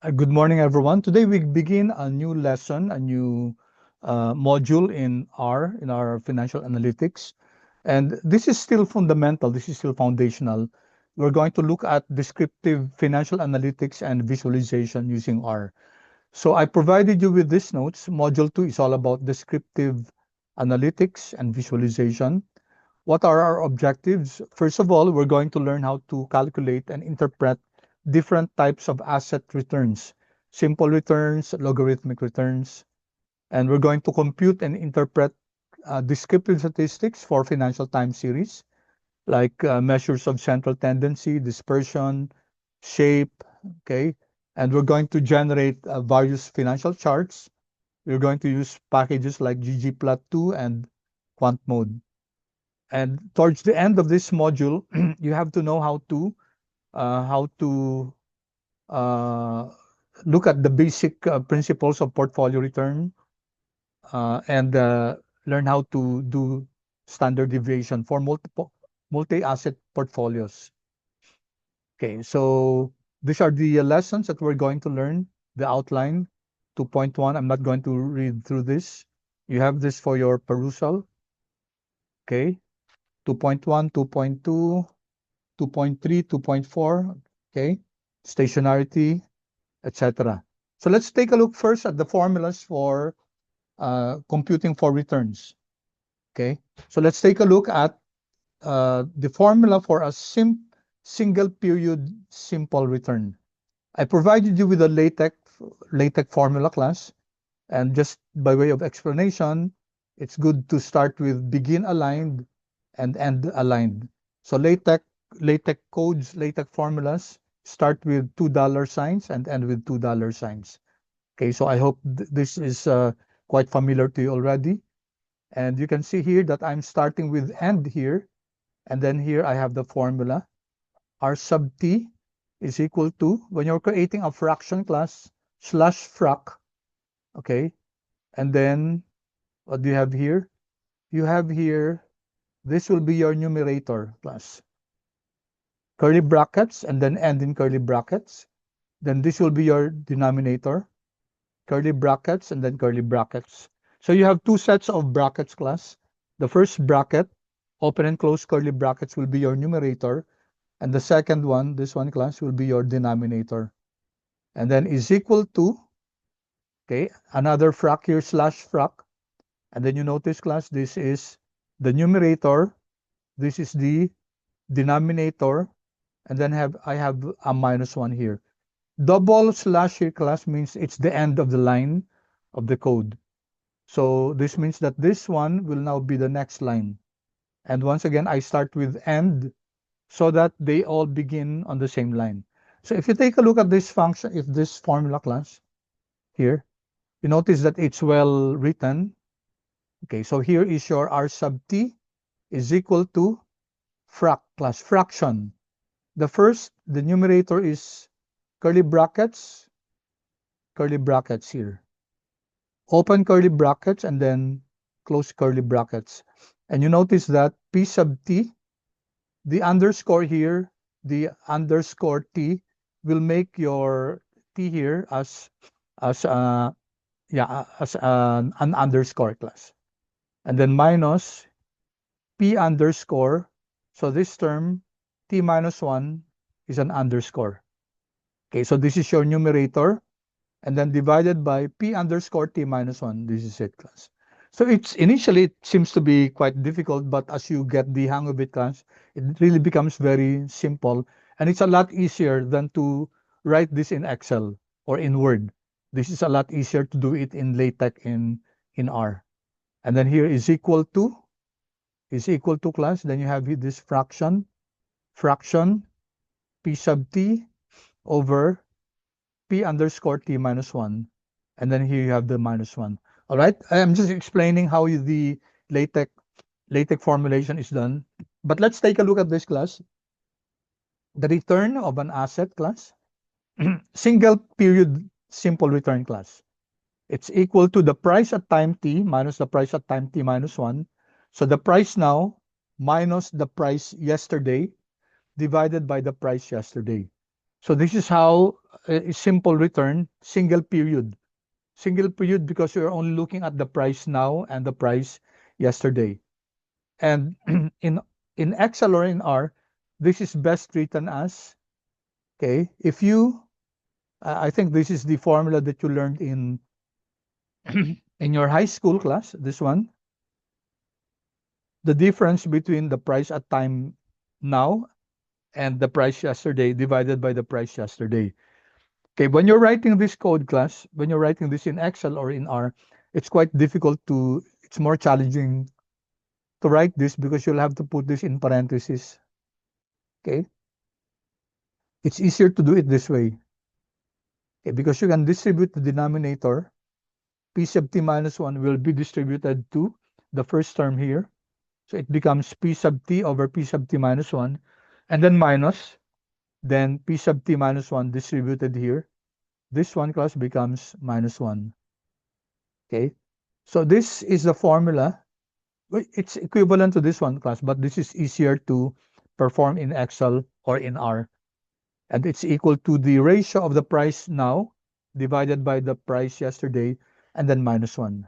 Good morning, everyone. Today we begin a new lesson, a new module in our financial analytics. And this is still fundamental, this is still foundational. We're going to look at descriptive financial analytics and visualization using R. So I provided you with these notes. Module 2 is all about descriptive analytics and visualization. What are our objectives? First of all, we're going to learn how to calculate and interpret different types of asset returns, simple returns, logarithmic returns, and we're going to compute and interpret descriptive statistics for financial time series, like measures of central tendency, dispersion, shape, okay? And we're going to generate various financial charts. We're going to use packages like ggplot2 and QuantMode. And towards the end of this module, you have to know how to uh, look at the basic principles of portfolio return and learn how to do standard deviation for multi-asset portfolios. Okay, so these are the lessons that we're going to learn. The outline 2.1. I'm not going to read through this. You have this for your perusal. Okay, 2.1, 2.2. 2.3, 2.4, okay, stationarity, etc. So let's take a look first at the formulas for computing for returns, okay? So let's take a look at the formula for a single period simple return. I provided you with a LaTeX formula class, and just by way of explanation, it's good to start with begin aligned and end aligned. So LaTeX codes, LaTeX formulas start with $2 signs and end with $2 signs. Okay, so I hope this is quite familiar to you already. And you can see here that I'm starting with end here. And then here I have the formula. R sub t is equal to, when you're creating a fraction class, slash frac, okay? And then what do you have here? You have here, this will be your numerator class. Curly brackets and then end in curly brackets. Then this will be your denominator, curly brackets and then curly brackets. So you have two sets of brackets class. The first bracket, open and close curly brackets, will be your numerator. And the second one, this one class, will be your denominator. And then is equal to, okay, another frac here, slash frac. And then you notice class, this is the numerator. This is the denominator. And then I have a -1 here. Double slash here class means it's the end of the line of the code. So this means that this one will now be the next line. And once again, I start with end so that they all begin on the same line. So if you take a look at this function, if this formula class here, you notice that it's well written. Okay, so here is your R sub t is equal to frac class fraction. The numerator is curly brackets here. Open curly brackets and then close curly brackets. And you notice that P sub t, the underscore here, the underscore t will make your t here as an underscore class. And then minus P underscore. So this term, t minus 1 is an underscore. Okay, so this is your numerator. And then divided by P underscore t minus 1. This is it, class. So initially it seems to be quite difficult, but as you get the hang of it, class, it really becomes very simple. And it's a lot easier than to write this in Excel or in Word. This is a lot easier to do it in LaTeX in R. And then here is equal to class. Then you have this fraction P sub t over P underscore t minus 1. And then here you have the -1. All right. I'm just explaining how the LaTeX formulation is done. But let's take a look at this class. The return of an asset class, single period simple return class. It's equal to the price at time t minus the price at time t minus 1. So the price now minus the price yesterday divided by the price yesterday. So this is how a simple return, single period. Single period because you're only looking at the price now and the price yesterday. And in in Excel or in R, this is best written as, okay, if you, I think this is the formula that you learned in in your high school class, this one, the difference between the price at time now and the price yesterday divided by the price yesterday. Okay, when you're writing this code class, when you're writing this in Excel or in R, it's quite difficult to, it's more challenging to write this because you'll have to put this in parentheses. Okay, it's easier to do it this way. Okay, because you can distribute the denominator. P sub t minus 1 will be distributed to the first term here. So it becomes P sub t over P sub t minus 1, and then minus, then P sub t minus 1 distributed here. This one class becomes minus 1. Okay, so this is the formula. It's equivalent to this one class, but this is easier to perform in Excel or in R. And it's equal to the ratio of the price now divided by the price yesterday and then minus 1.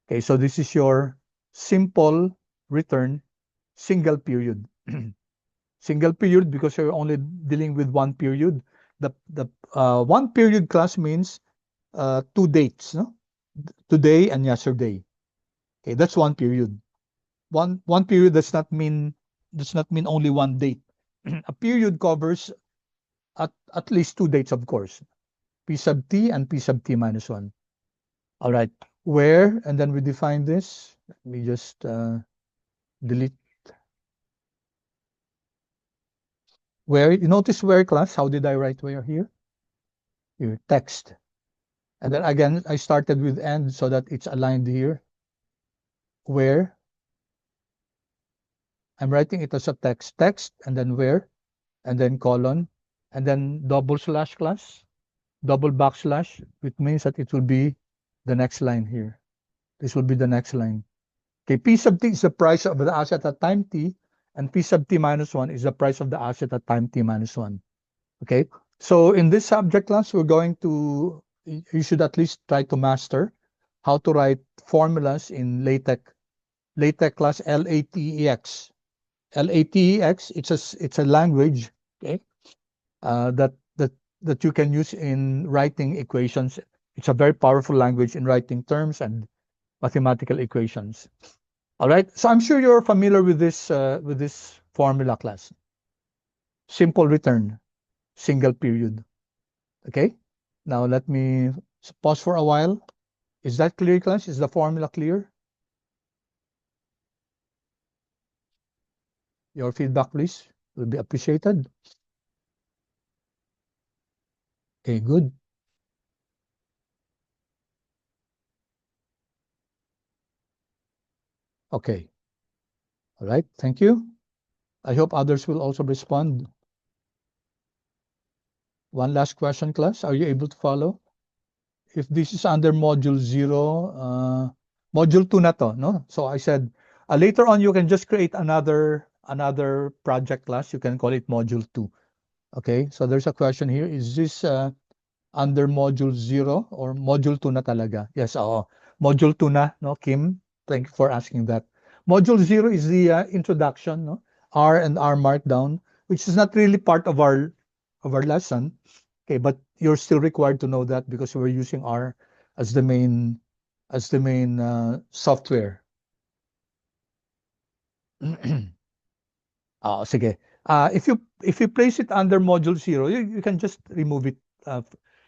Okay, so this is your simple return single period. Single period because you're only dealing with one period. The one period class means 2 dates, no? Today and yesterday. Okay, that's one period. One period does not mean only one date. A period covers at least 2 dates, of course. P sub t and P sub t minus 1. All right. Where, and then we define this. Let me just delete. Where, you notice where class? How did I write where here? Here, text. And then again, I started with end so that it's aligned here. Where, I'm writing it as a text, and then where, and then colon, and then double slash class, double backslash, which means that it will be the next line here. This will be the next line. Okay, P sub t is the price of the asset at time t, and P sub t minus 1 is the price of the asset at time t minus 1. Okay, so in this subject class, we're going to, you should at least try to master how to write formulas in LaTeX. LaTeX class, LaTeX. LaTeX, it's a language, okay, that you can use in writing equations. It's a very powerful language in writing terms and mathematical equations. All right, so I'm sure you're familiar with this formula class. Simple return, single period. Okay, now let me pause for a while. Is that clear, class? Is the formula clear? Your feedback, please, will be appreciated. Okay, good. Okay. All right, thank you. I hope others will also respond. One last question, class. Are you able to follow? If this is under module 0, module 2 na to, no? So I said, later on, you can just create another project class. You can call it module 2. Okay, so there's a question here. Is this under module 0 or module 2 na talaga? Yes, module 2 na, no, Kim? Thank you for asking that. Module 0 is the introduction, no? R and R Markdown, which is not really part of our lesson. Okay, but you're still required to know that because we're using R as the main software. Sige. If you place it under module 0, you can just remove it.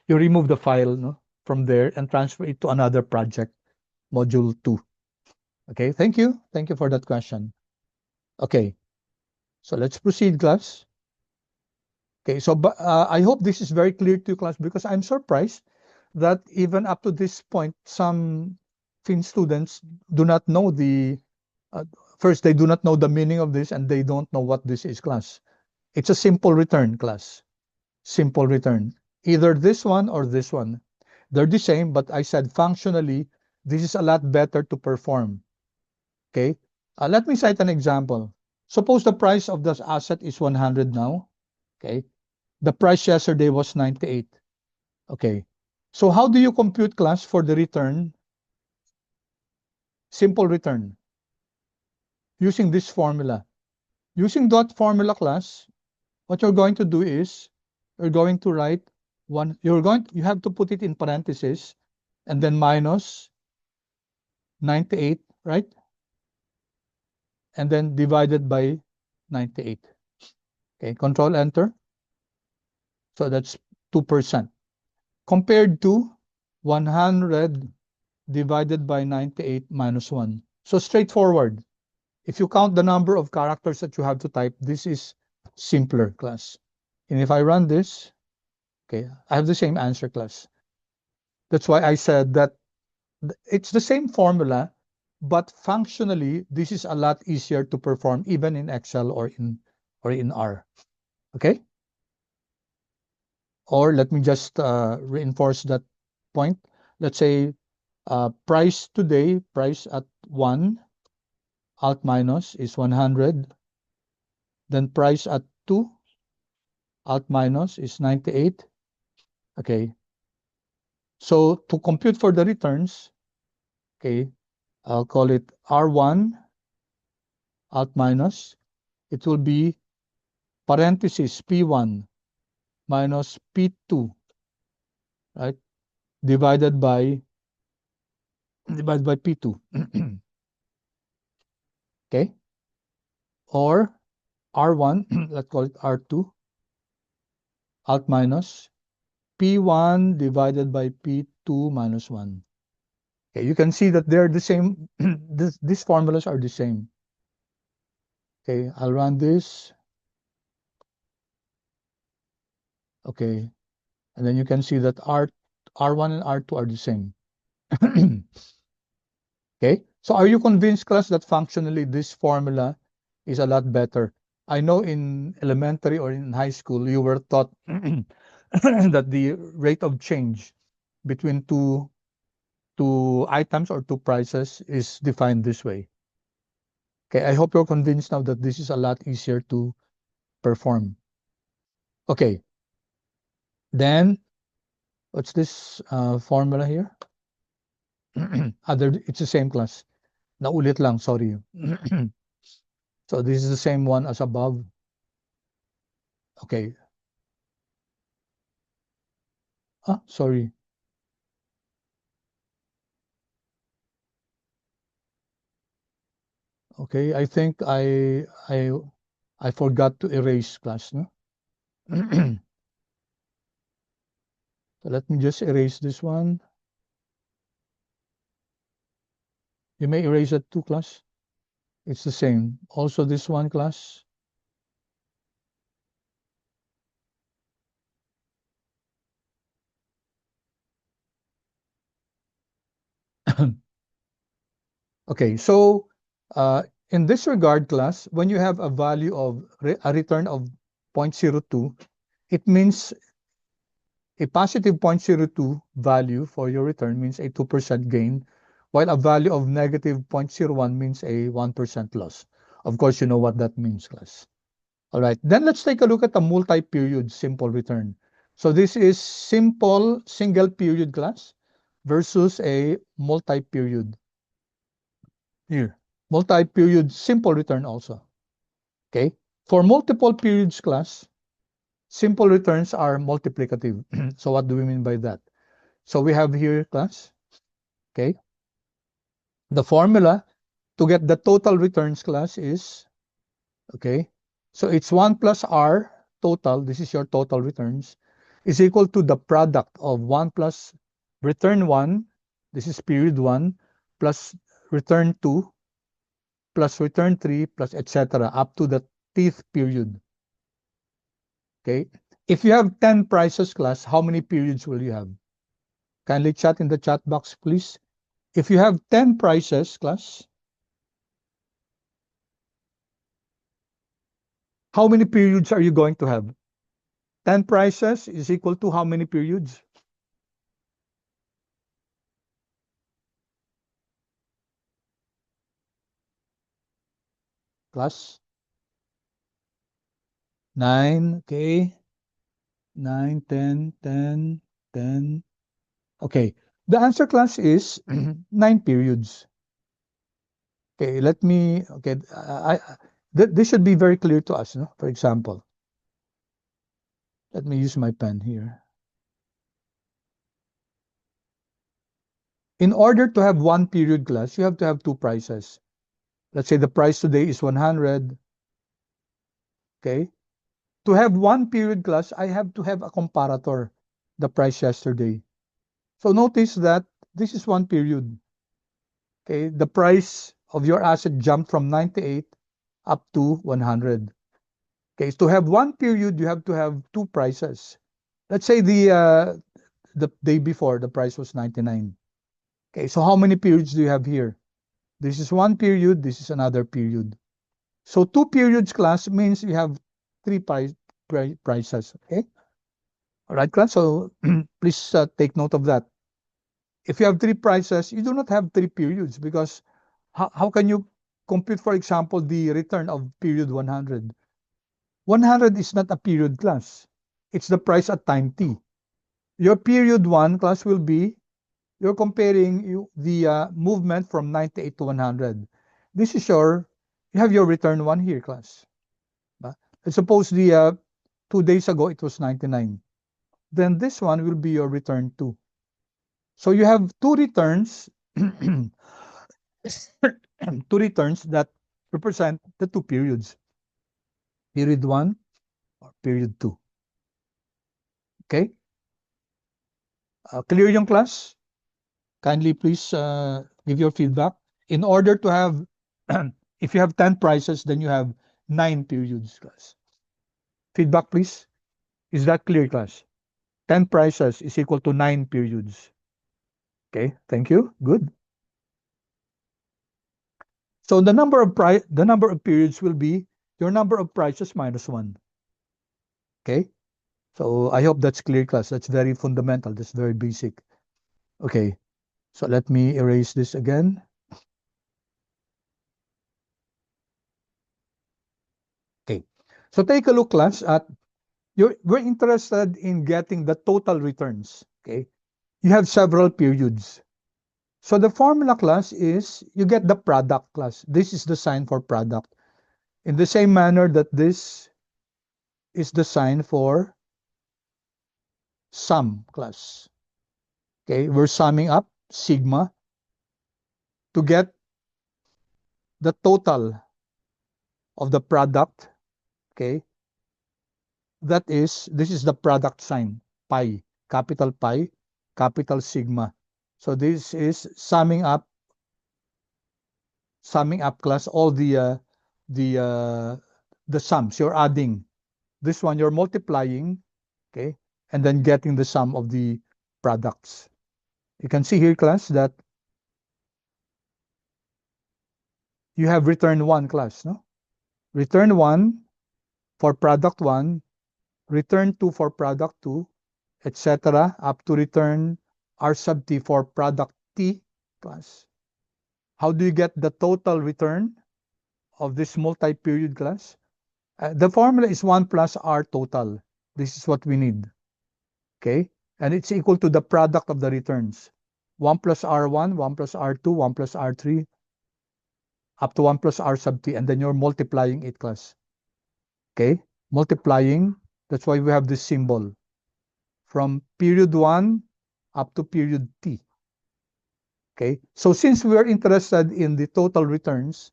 You remove the file, no, from there and transfer it to another project, module 2. Okay, thank you. Thank you for that question. Okay, so let's proceed, class. Okay, so I hope this is very clear to you, class, because I'm surprised that even up to this point, some Fin students do not know first, they do not know the meaning of this, and they don't know what this is, class. It's a simple return, class. Simple return. Either this one or this one. They're the same, but I said functionally, this is a lot better to perform. Okay, let me cite an example. Suppose the price of this asset is 100 now. Okay, The price yesterday was 98. Okay. So how do you compute, class, for the return? Simple return. Using this formula. Using that formula, class, what you're going to do is you're going to write you have to put it in parentheses and then minus 98, right? And then divided by 98. Okay, control enter. So that's 2%. Compared to 100 divided by 98 minus 1. So straightforward. If you count the number of characters that you have to type, this is simpler, class. And if I run this, okay, I have the same answer, class. That's why I said that it's the same formula, but functionally, this is a lot easier to perform even in Excel or in R. Okay? Or let me just reinforce that point. Let's say price today, price at 1, alt minus is 100. Then price at 2, alt minus is 98. Okay. So to compute for the returns, okay, I'll call it R1 alt minus. It will be parenthesis P1 minus P2, right? Divided by P2. Okay? Or R1, let's call it R2 alt minus P1 divided by P2 minus 1. Okay, you can see that they're the same. These formulas are the same. Okay, I'll run this. Okay, and then you can see that R1 and R2 are the same. Okay, so are you convinced, class, that functionally this formula is a lot better? I know in elementary or in high school, you were taught that the rate of change between two items or two prices is defined this way. Okay, I hope you're convinced now that this is a lot easier to perform. Okay, then what's this formula here? It's the same, class. Naulit lang, sorry. So this is the same one as above. Okay. Sorry. Okay, I think I forgot to erase, class, no? So let me just erase this one. You may erase it too, class. It's the same. Also this one, class. Okay, so in this regard, class, when you have a value of a return of 0.02, it means a positive 0.02 value for your return means a 2% gain, while a value of negative 0.01 means a 1% loss. Of course, you know what that means, class. All right, then let's take a look at the multi-period simple return. So this is simple single period, class, versus a multi-period. Here, multi-period simple return also. Okay, for multiple periods, class, simple returns are multiplicative. So what do we mean by that? So we have here, class, okay, the formula to get the total returns, class, is, okay, so it's 1 plus R total, this is your total returns, is equal to the product of 1 plus return 1, this is period 1, plus return 2, plus return 3, plus etc. up to the 10th period. Okay, if you have 10 prices, class, how many periods will you have? Kindly chat in the chat box, please. If you have 10 prices, class, how many periods are you going to have? 10 prices is equal to how many periods? Class? 9, okay. 9, 10, 10, 10. Okay. The answer class is 9 periods. Okay, let me, okay, this should be very clear to us, no? For example, let me use my pen here. In order to have one period class, you have to have two prices. Let's say the price today is 100. Okay. To have one period class, I have to have a comparator, the price yesterday. So notice that this is one period. Okay. The price of your asset jumped from 98 up to 100. Okay. To have one period, you have to have two prices. Let's say the day before the price was 99. Okay. So how many periods do you have here? This is one period. This is another period. So two periods class means you have three prices. Okay. All right, class. So please take note of that. If you have three prices, you do not have three periods because how can you compute, for example, the return of period 100? 100 is not a period class. It's the price at time t. Your period 1 class will be, you're comparing the movement from 98 to 100. This is you have your return 1 here, class. Let's suppose the 2 days ago it was 99. Then this one will be your return 2. So you have two returns, two returns that represent the two periods, period 1 or period 2. Okay? Clear yung class? Kindly please give your feedback. In order to have, if you have 10 prices, then you have 9 periods, class. Feedback, please. Is that clear, class? 10 prices is equal to 9 periods. Okay, thank you. Good. So the number of periods will be your number of prices minus 1. Okay? So I hope that's clear, class. That's very fundamental. That's very basic. Okay. So let me erase this again. Okay. So take a look, class, at we're interested in getting the total returns. Okay. You have several periods. So the formula, class, is you get the product, class. This is the sign for product. In the same manner that this is the sign for sum, class. Okay, we're summing up sigma to get the total of the product. Okay, this is the product sign, pi, capital sigma. So this is summing up, class, all the sums. You're adding this one, you're multiplying, okay, and then getting the sum of the products. You can see here, class, that you have return 1, class, no? Return 1 for product 1, return 2 for product 2, etc., up to return R sub t for product t, class. How do you get the total return of this multi-period, class? The formula is 1 plus R total. This is what we need. Okay? And it's equal to the product of the returns. 1 plus R1, 1 plus R2, 1 plus R3, up to 1 plus R sub t, and then you're multiplying it, class. Okay? Multiplying, that's why we have this symbol. From period 1 up to period t. Okay? So since we are interested in the total returns,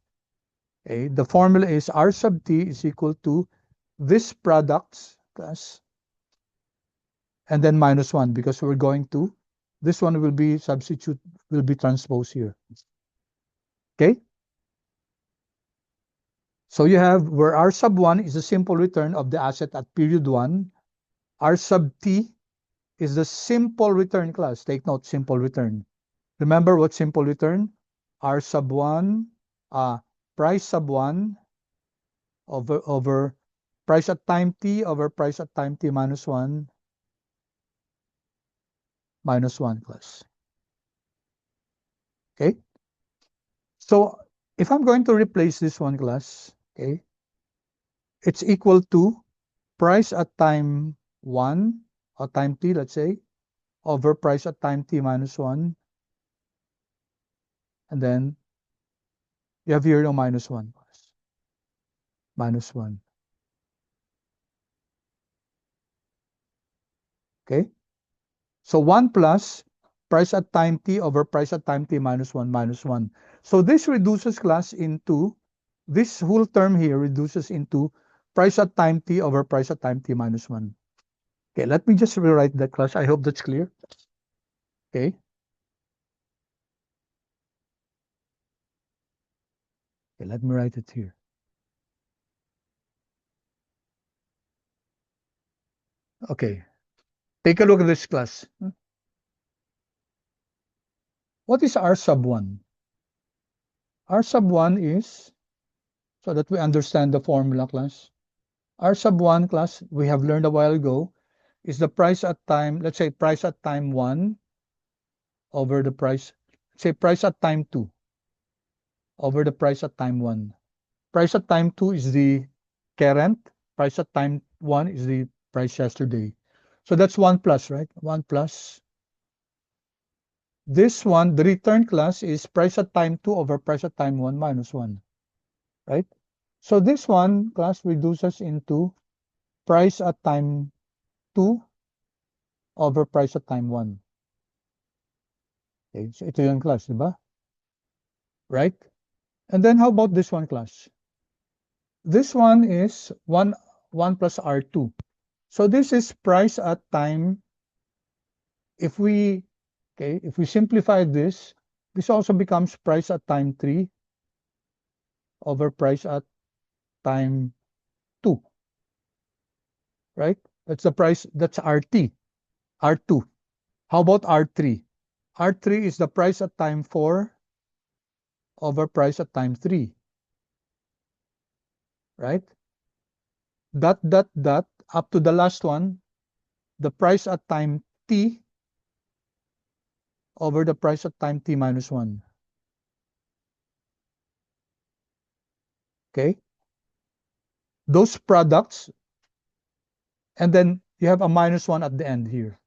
okay, the formula is R sub t is equal to this products, class, and then minus 1, because we're going to, this one will be transposed here. Okay? So you have where R sub 1 is the simple return of the asset at period 1. R sub t is the simple return, class. Take note, simple return. Remember what simple return? R sub 1, price sub 1 over price at time t over price at time t minus 1 class. Okay? So if I'm going to replace this one, class, okay, it's equal to price at time 1 at time t, let's say, over price at time t minus 1. And then you have here no minus 1. Minus 1. Okay? So 1 plus price at time t over price at time t minus 1 minus 1. So this reduces class into, this whole term here reduces into price at time t over price at time t minus 1. Okay, let me just rewrite that class. I hope that's clear. Okay. Okay, let me write it here. Okay. Take a look at this class. What is R sub 1? R sub 1 is, so that we understand the formula class. R sub 1 class, we have learned a while ago, is the price at time, let's say price at time 1 over the price, say price at time 2 over the price at time 1. Price at time 2 is the current, price at time 1 is the price yesterday. So that's 1 plus, right? 1 plus. This one, the return class is price at time 2 over price at time 1 minus 1, right? So this one class reduces into price at time 2 over price at time 1. Okay, so ito yung class, di ba? Right? And then how about this one class? This one is 1 plus R2. So this is price at time, if we simplify this also becomes price at time 3 over price at time 2, right? That's the price, that's RT, R2. How about R3? R3 is the price at time 4 over price at time 3, right? Dot, dot, dot, up to the last one, the price at time t over the price at time t minus 1. Okay? Those products, and then you have a minus 1 at the end here.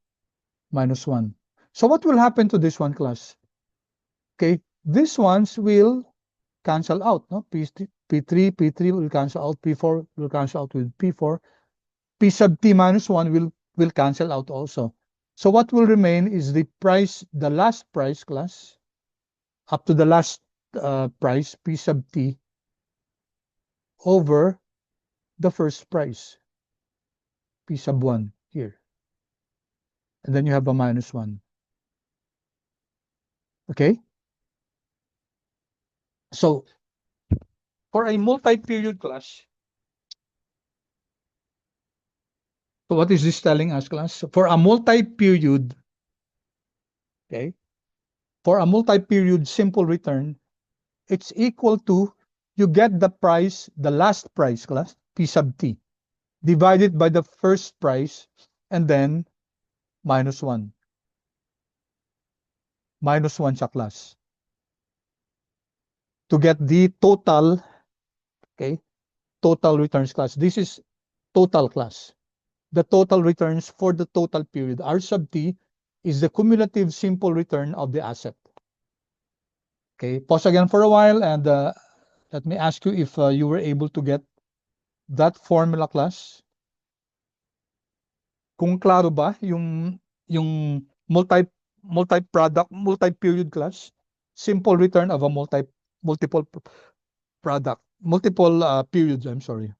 Minus 1. So what will happen to this one class? Okay, these ones will cancel out. No? P3 will cancel out, P4 will cancel out with P4. P sub t minus 1 will cancel out also. So what will remain is the price, the last price class, up to the last price, P sub t, over the first price, P sub 1 here. And then you have a minus 1. Okay? So for a multi-period class, so what is this telling us, class? For a multi-period, okay, for a multi-period simple return, it's equal to, you get the price, the last price, class, P sub t, divided by the first price, and then minus 1. Minus 1 sa class. To get the total, okay, total returns class. This is total class. The total returns for the total period. R sub t is the cumulative simple return of the asset. Okay, pause again for a while, and let me ask you if you were able to get that formula class. Kung klaro ba yung multi-product, multi-period class, simple return of a multiple product, multiple periods, I'm sorry.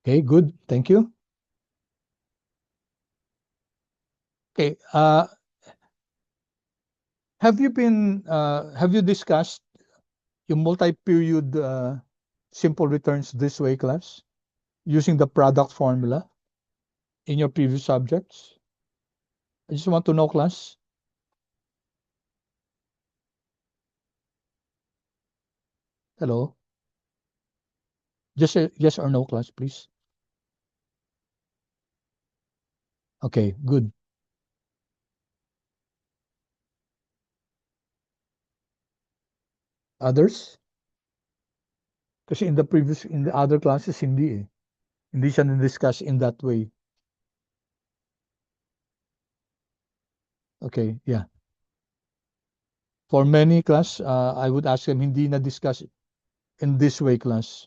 Okay, good. Thank you. Okay, have you discussed yung multi-period simple returns this way, class, using the product formula in your previous subjects? I just want to know, class. Hello? Just a yes or no, class, please. Okay, good. Others? Kasi in the other classes, hindi eh. Hindi siya na-discuss in that way. Okay, yeah. For many class, I would ask them, hindi na-discuss in this way, class.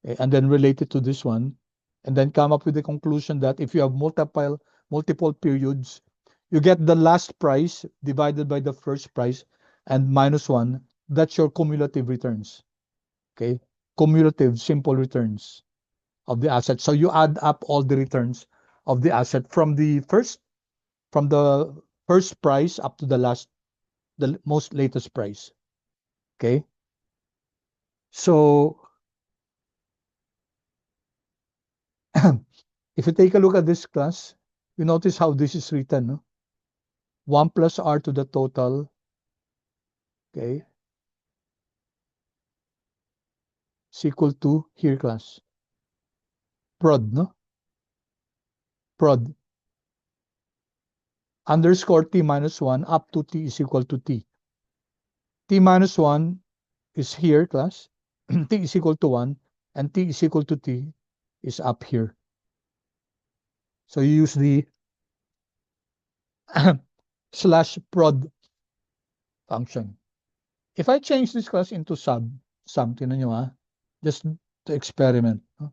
And then relate it to this one. And then come up with the conclusion that if you have multiple periods, you get the last price divided by the first price and minus one. That's your cumulative returns. Okay, cumulative simple returns of the asset. So you add up all the returns of the asset from the first price up to the most latest price. Okay, so if you take a look at this class, you notice how this is written. No? 1 plus r to the total. Okay, is equal to here class. Prod, no? Prod. Underscore t minus 1 up to t is equal to t. T minus 1 is here, class. T is equal to 1, and t is equal to t is up here. So you use the slash prod function. If I change this class into sum, tinan nyo just to experiment. No?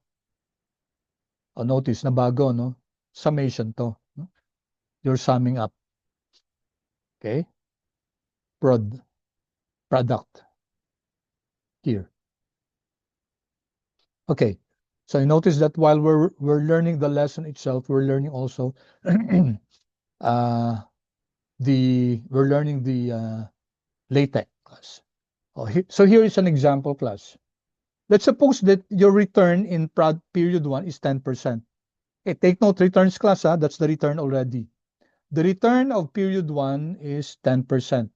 Oh, notice na bago, no? Summation to. No? You're summing up. Okay? Product here. Okay. So you notice that while we're learning the lesson itself, we're learning also uh, we're learning the LaTeX class. Oh, so here is an example class. Let's suppose that your return in period 1 is 10%. Okay, take note, returns class, that's the return already. The return of period 1 is 10%.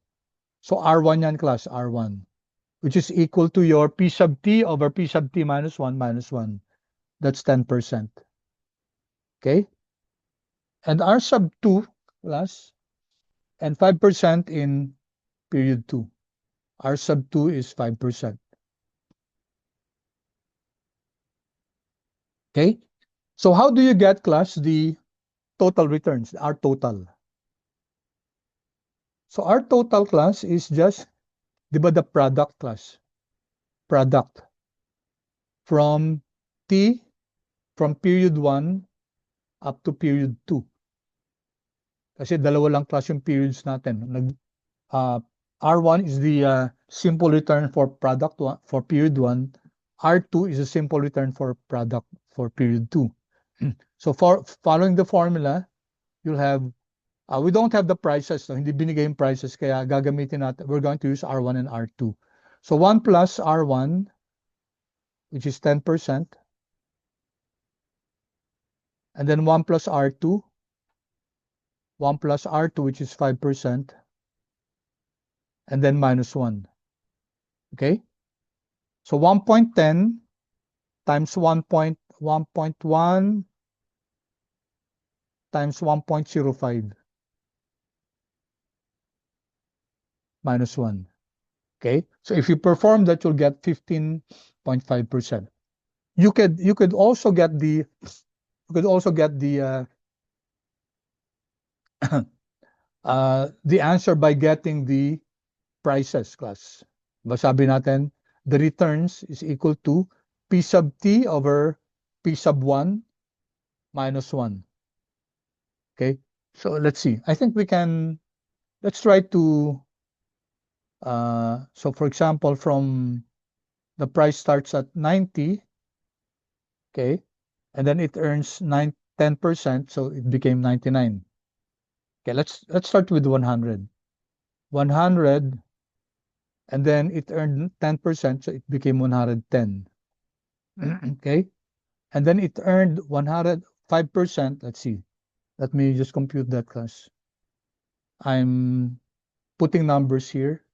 So R1 yan class, R1, which is equal to your P sub T over P sub T minus 1 minus 1. That's 10%. Okay? And R sub 2 class, and 5% in period 2. R sub 2 is 5%. Okay? So how do you get, class, the total returns, R total? So R total, class, is just, di ba, the product, class? Product from from period 1 up to period 2. Kasi dalawa lang class yung periods natin. R1 is the simple return for product for period 1. R2 is a simple return for product for period 2. So for following the formula, you'll have, we don't have the prices, so hindi binigay yung prices, kaya gagamitin natin, we're going to use R1 and R2. So 1 plus R1, which is 10%, and then 1 plus R2, 1 plus R2, which is 5%, and then minus 1. Okay? So 1.10 times 1.1 times 1.05 minus 1. Okay? So if you perform that, you'll get 15.5%. You could also get the the answer by getting the prices, class. Sabi natin, the returns is equal to P sub T over P sub 1 minus 1. Okay, so let's see. I think let's try to, so for example, from the price starts at 90, okay, and then it earns 10%, so it became 99. Okay, let's start with 100. 100, and then it earned 10%, so it became 110. Okay, and then it earned 105%. Let's see. Let me just compute that, class. I'm putting numbers here.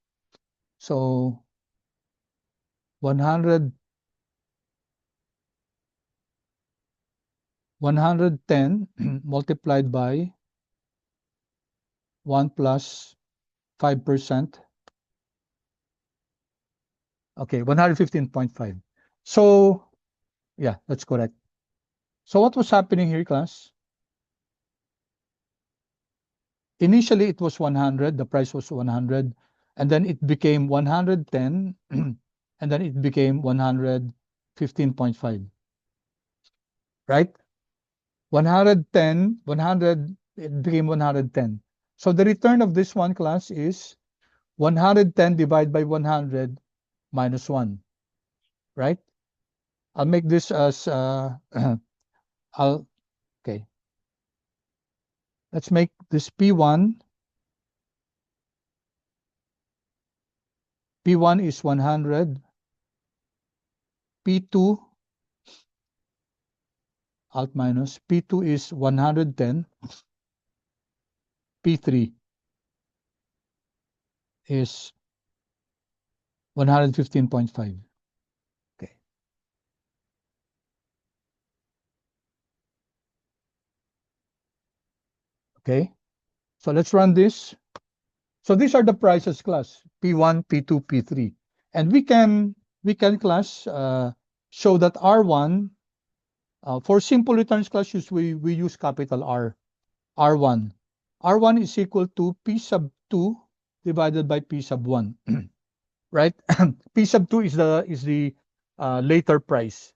So 110 multiplied by 1 plus 5%. Okay, 115.5. So, yeah, that's correct. So what was happening here, class? Initially, it was 100, the price was 100, and then it became 110, and then it became 115.5, right? 110, 100, it became 110. So the return of this one, class, is 110 divided by 100 minus 1, right? I'll make this as, I'll, okay, let's make this P1. P1 is 100. P2, alt minus, P2 is 110. P3 is 115.5. Okay. Okay. So let's run this. So these are the prices, class, P1, P2, P3. And we can class show that R1 for simple returns, class, we use capital R. R1. R1 is equal to P sub 2 divided by P sub 1. Right? P sub 2 is the later price.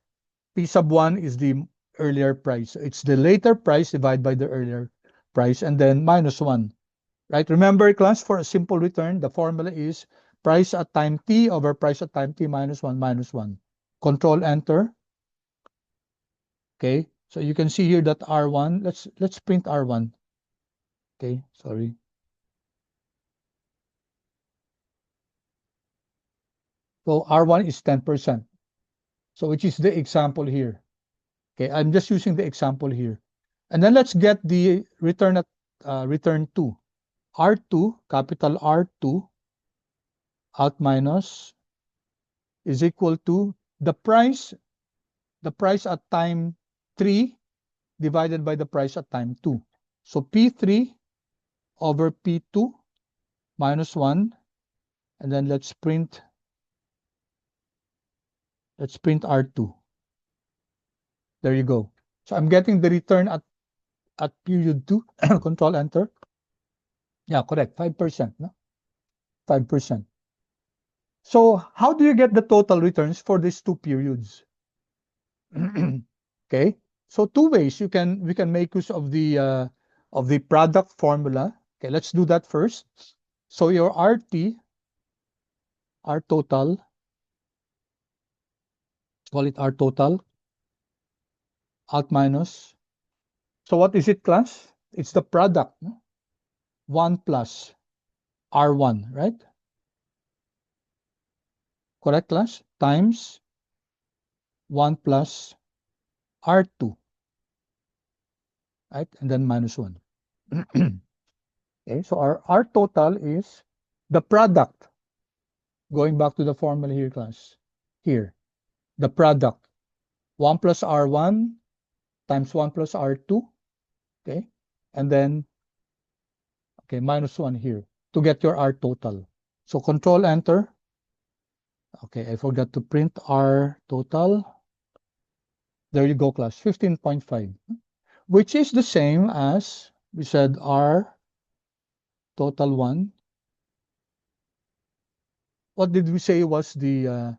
P sub 1 is the earlier price. It's the later price divided by the earlier price and then minus 1. Right? Remember, class, for a simple return, the formula is price at time t over price at time t minus 1 minus 1. Control enter. Okay? So you can see here that R1, let's print R1. Okay, sorry. So R1 is 10%. So which is the example here. Okay, I'm just using the example here. And then let's get the return at return 2. R2, capital R2, alt minus is equal to the price at time 3 divided by the price at time 2. So P3 over P2 minus 1, and then let's print R2. There you go. So I'm getting the return at period 2. Control enter. Yeah, correct. 5%. No? 5%. So how do you get the total returns for these two periods? Okay. So two ways we can make use of the product formula. Okay, let's do that first. So your RT, R total, call it R total, alt minus. So what is it, class? It's the product, no? 1 plus R1, right? Correct, class? Times 1 plus R2, right? And then minus 1. Okay, so our R total is the product. Going back to the formula here, class. Here, the product. 1 plus R1 times 1 plus R2. Okay, and then, okay, minus 1 here to get your R total. So control enter. Okay, I forgot to print R total. There you go, class, 15.5, which is the same as we said R total 1. What did we say was the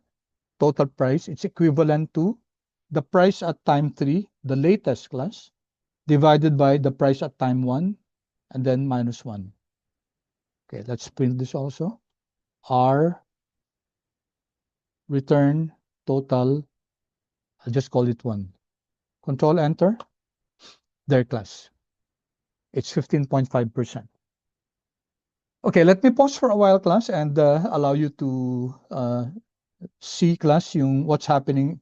total price? It's equivalent to the price at time 3, the latest, class, divided by the price at time 1, and then minus 1. Okay, let's print this also. R return total, I'll just call it 1. Control enter. There, class. It's 15.5%. Okay, let me pause for a while, class, and allow you to see, class, what's happening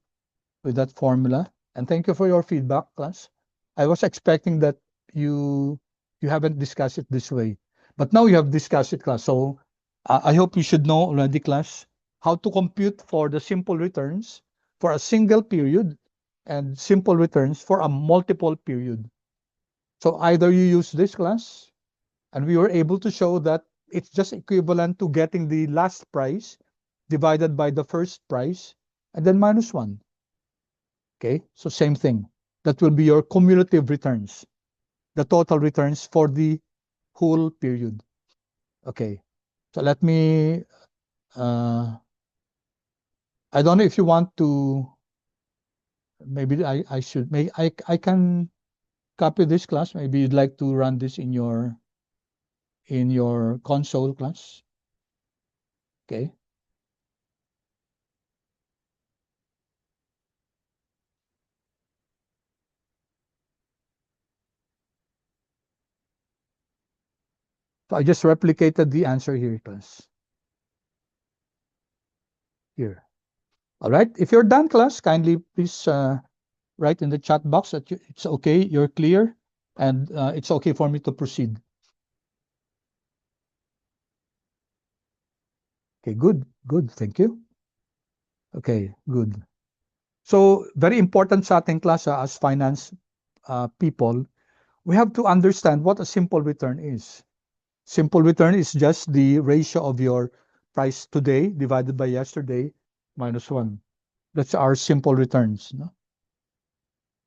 with that formula. And thank you for your feedback, class. I was expecting that you haven't discussed it this way, but now you have discussed it, class. So I hope you should know already, class, how to compute for the simple returns for a single period and simple returns for a multiple period. So either you use this, class, and we were able to show that it's just equivalent to getting the last price divided by the first price, and then minus 1. Okay, so same thing. That will be your cumulative returns, the total returns for the whole period. Okay, so let me, I don't know if you want to, maybe I should, I can copy this class. Maybe you'd like to run this in your console class. Okay. So I just replicated the answer here, class. Here. All right. If you're done, class, kindly please write in the chat box that it's okay, you're clear, and it's okay for me to proceed. Okay, good, good. Thank you. Okay, good. So very important sa ating class as finance people, we have to understand what a simple return is. Simple return is just the ratio of your price today divided by yesterday minus 1. That's our simple returns, no?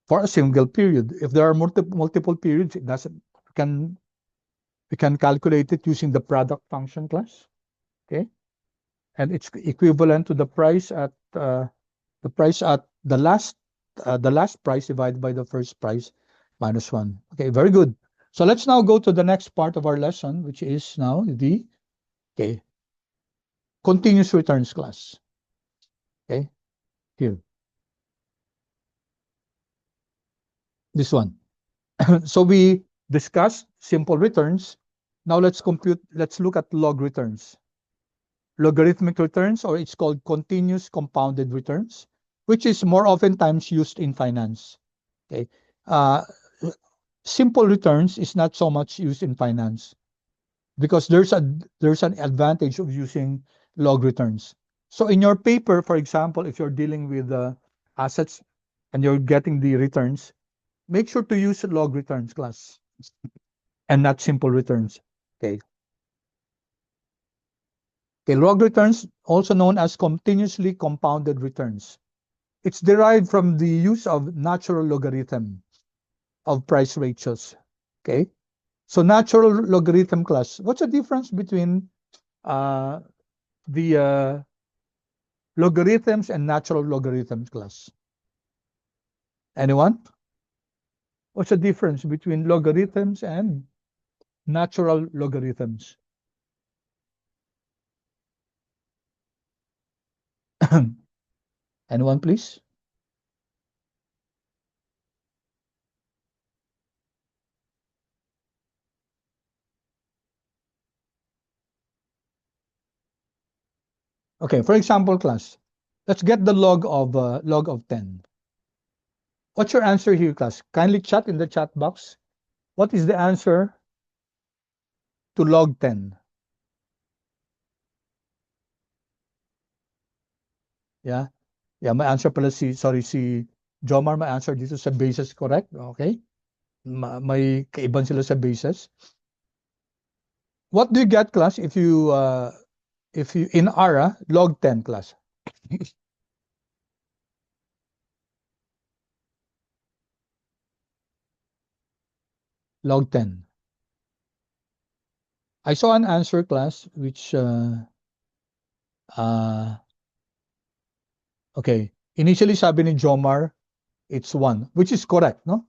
For a single period. If there are multiple periods, it doesn't, we can calculate it using the product function class. Okay, and it's equivalent to the price at the last price divided by the first price minus 1. Okay, very good. So let's now go to the next part of our lesson, which is now the continuous returns class. Okay, here, this one. So we discussed simple returns. Now let's look at log returns. Logarithmic returns, or it's called continuous compounded returns, which is more oftentimes used in finance. Okay. Simple returns is not so much used in finance because there's an advantage of using log returns. So in your paper, for example, if you're dealing with assets and you're getting the returns, make sure to use log returns class and not simple returns. Okay. Okay, log returns, also known as continuously compounded returns. It's derived from the use of natural logarithm of price ratios. Okay, so natural logarithm class. What's the difference between the logarithms and natural logarithms class? Anyone? What's the difference between logarithms and natural logarithms? Anyone, please? Okay, for example, class, let's get the log of 10. What's your answer here, class? Kindly chat in the chat box. What is the answer to log 10? Yeah. Yeah, my answer pala si Jomar, my answer dito sa basis, correct? Okay. May kaiban sila sa basis. What do you get, class, if you in R, log 10, class? Log 10. I saw an answer, class, which okay. Initially sabi ni Jomar, it's 1, which is correct, no?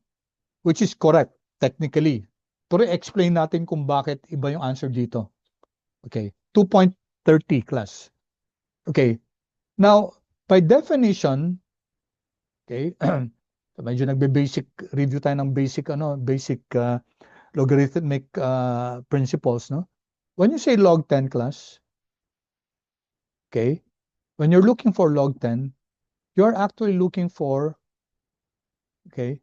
Which is correct technically. Pero explain natin kung bakit iba yung answer dito. Okay, 2.30 class. Okay, now, by definition, okay, medyo nagbe-basic review tayo ng basic logarithmic principles, no? When you say log 10 class, okay, when you're looking for log 10, you're actually looking for, okay,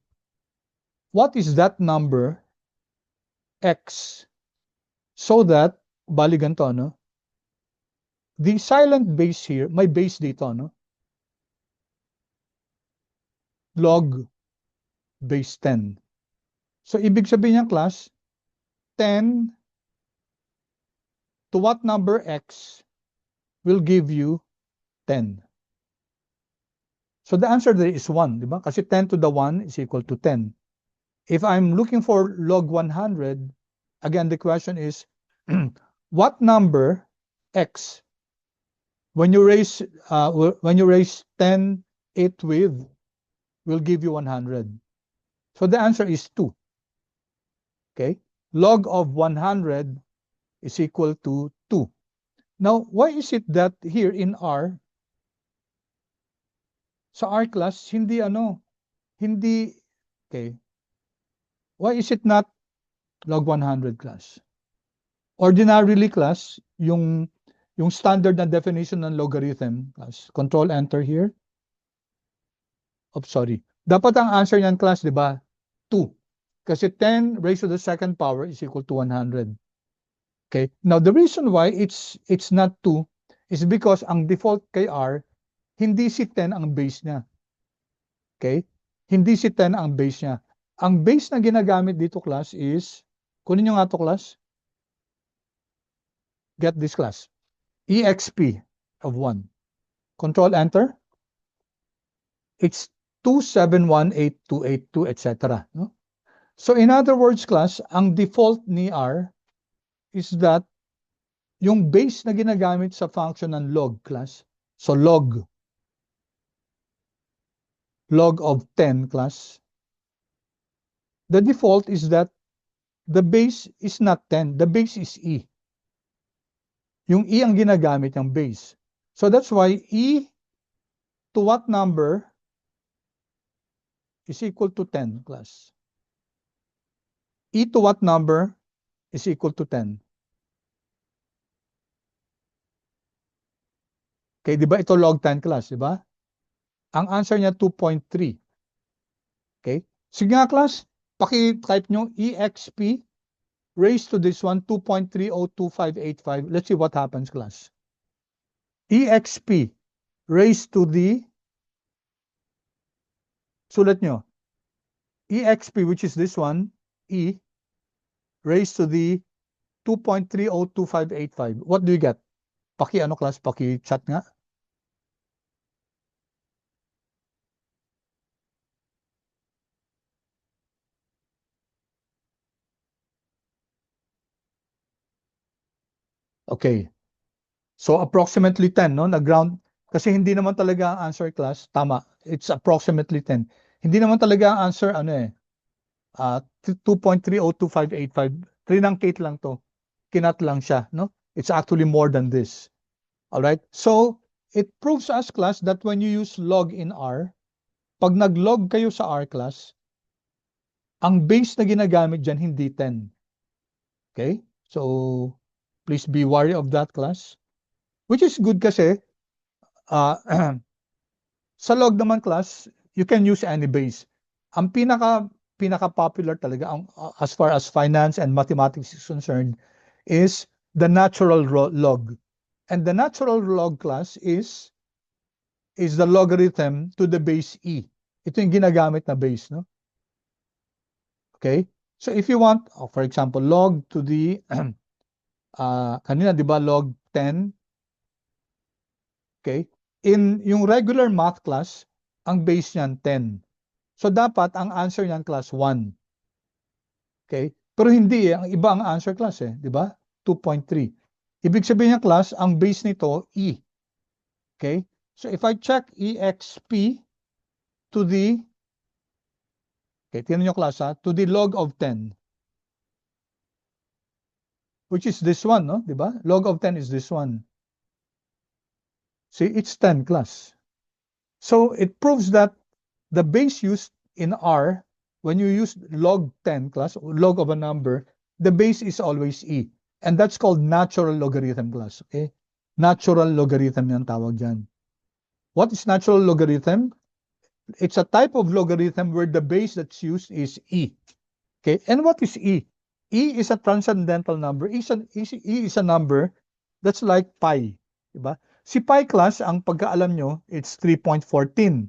what is that number x, so that bali ganito, no? The silent base here, may base dito, no? Log base 10. So ibig sabihin niya, class, 10 to what number x will give you 10. So the answer there is 1, di ba? Kasi 10 to the 1 is equal to 10. If I'm looking for log 100, again, the question is, what number x, when you raise 10 8 with, will give you 100? So the answer is 2. Okay? Log of 100 is equal to 2. Now, why is it that here in R, sa R class, hindi, okay, why is it not log 100 class? Ordinarily class, yung standard na definition ng logarithm class. Control enter here. Sorry. Dapat ang answer niyan class, di ba? 2. Kasi 10 raised to the second power is equal to 100. Okay? Now, the reason why it's not 2 is because ang default kay R, hindi si 10 ang base niya. Okay? Hindi si 10 ang base niya. Ang base na ginagamit dito class is, kunin nyo nga to class. Get this class. EXP of 1. Control enter. It's 2718282, etc. No? So in other words class, ang default ni R is that yung base na ginagamit sa function ng log class. So log of 10 class. The default is that the base is not 10. The base is E. Yung E ang ginagamit ng base. So that's why E to what number is equal to 10 class? E to what number is equal to 10? Okay, di ba ito log 10 class, di ba? Ang answer niya 2.3. Okay? Sige nga class, paki-type nyo EXP raised to this one 2.302585. Let's see what happens class. EXP raised to the, sulat nyo, EXP which is this one, E raised to the 2.302585. What do you get? Paki-ano class, paki-chat nga. Okay. So approximately 10, no? Na-ground kasi hindi naman talaga ang answer class. Tama. It's approximately 10. Hindi naman talaga ang answer 2.302585. Trinancate lang to. Kinat lang siya, no? It's actually more than this. All right? So it proves us class that when you use log in R, pag nag-log kayo sa R class, ang base na ginagamit diyan hindi 10. Okay? So please be wary of that class. Which is good kasi sa log naman class, you can use any base. Ang pinaka-popular talaga as far as finance and mathematics is concerned is the natural log. And the natural log class is the logarithm to the base E. Ito yung ginagamit na base, no? Okay? So if you want, for example, log to the kanina 'di ba log 10? Okay? In yung regular math class, ang base niyan 10. So dapat ang answer niyan class 1. Okay? Pero hindi ang iba ang answer class 'di ba? 2.3. Ibig sabihin niya class, ang base nito E. Okay? So if I check EXP to the tingnan niyo class to the log of 10. Which is this one, no? 'Di ba? Log of 10 is this one. See, it's 10 class. So it proves that the base used in R, when you use log 10 class, log of a number, the base is always E. And that's called natural logarithm class. Okay? Natural logarithm yung tawag dyan. What is natural logarithm? It's a type of logarithm where the base that's used is E. Okay? And what is E? E is a transcendental number. E is a number that's like pi. Diba? Si pi class, ang pagkaalam nyo, it's 3.14.